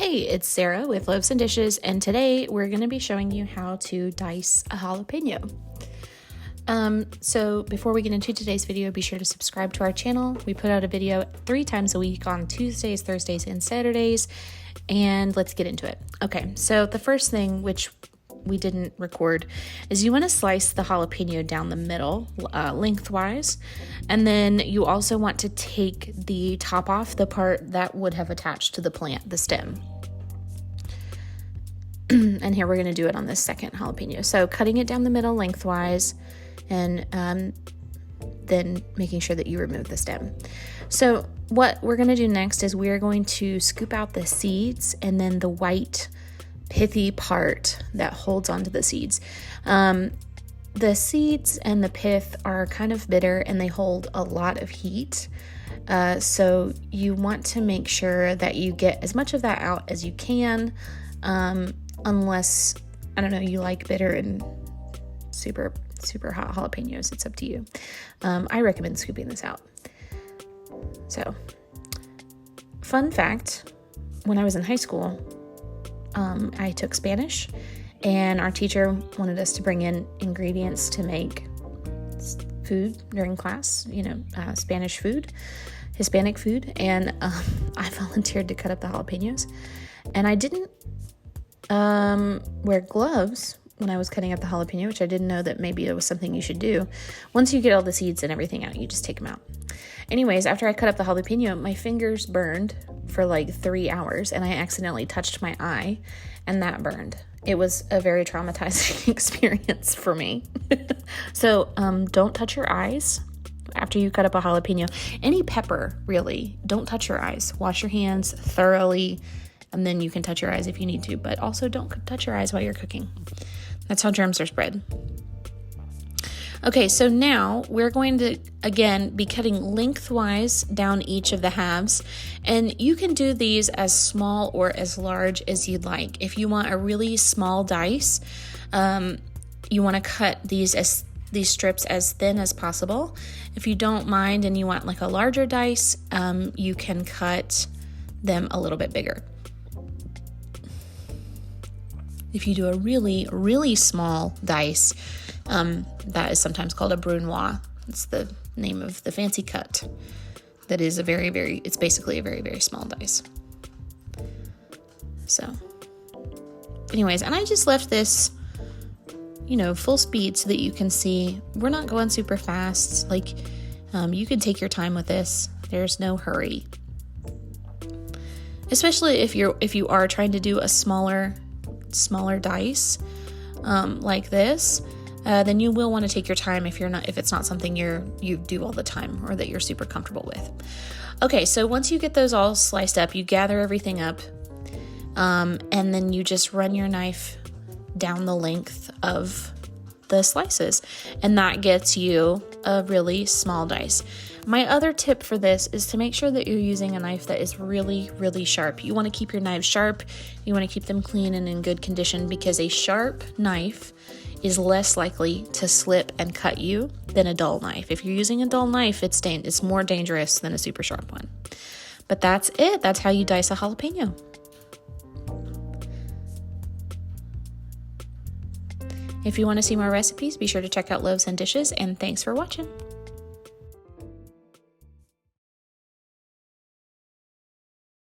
Hey, it's Sarah with Loaves and Dishes, and today we're going to be showing you how to dice a jalapeno. So before we get into today's video, be sure to subscribe to our channel. We put out a video 3 times a week on Tuesdays, Thursdays, and Saturdays, and let's get into it. Okay, so the first thing, which we didn't record, is you want to slice the jalapeno down the middle, lengthwise, and then you also want to take the top off, the part that would have attached to the plant, the stem. And here we're going to do it on this second jalapeno. So cutting it down the middle lengthwise, and then making sure that you remove the stem. So what we're going to do next is we're going to scoop out the seeds and then the white pithy part that holds onto the seeds. The seeds and the pith are kind of bitter and they hold a lot of heat. So you want to make sure that you get as much of that out as you can, unless, I don't know, you like bitter and super hot jalapenos. It's up to you. I recommend scooping this out. So, fun fact, when I was in high school, I took Spanish, and our teacher wanted us to bring in ingredients to make food during class, Spanish food, Hispanic food, and I volunteered to cut up the jalapenos, and I didn't wear gloves when I was cutting up the jalapeno, which I didn't know that maybe it was something you should do. Once you get all the seeds and everything out, you just take them out. Anyways, after I cut up the jalapeno, my fingers burned for like 3 hours, and I accidentally touched my eye, and that burned. It was a very traumatizing experience for me. So don't touch your eyes after you cut up a jalapeno. Any pepper, really, don't touch your eyes. Wash your hands thoroughly, and then you can touch your eyes if you need to, but also don't touch your eyes while you're cooking. That's how germs are spread. Okay, so now we're going to, again, be cutting lengthwise down each of the halves, and you can do these as small or as large as you'd like. If you want a really small dice, you want to cut these strips as thin as possible. If you don't mind and you want like a larger dice, you can cut them a little bit bigger. If you do a really, really small dice, that is sometimes called a brunoise. It's the name of the fancy cut. That is it's basically a very, very small dice. So, anyways, and I just left this, full speed so that you can see we're not going super fast. Like, you can take your time with this. There's no hurry. Especially if you are trying to do a smaller dice, like this, then you will want to take your time if it's not something you do all the time or that you're super comfortable with. Okay, so once you get those all sliced up, you gather everything up, and then you just run your knife down the length of the slices, and that gets you a really small dice. My other tip for this is to make sure that you're using a knife that is really, really sharp. You want to keep your knives sharp. You want to keep them clean and in good condition, because a sharp knife is less likely to slip and cut you than a dull knife. If you're using a dull knife, it's more dangerous than a super sharp one. But that's it. That's how you dice a jalapeno. If you want to see more recipes, be sure to check out Loaves and Dishes, and thanks for watching.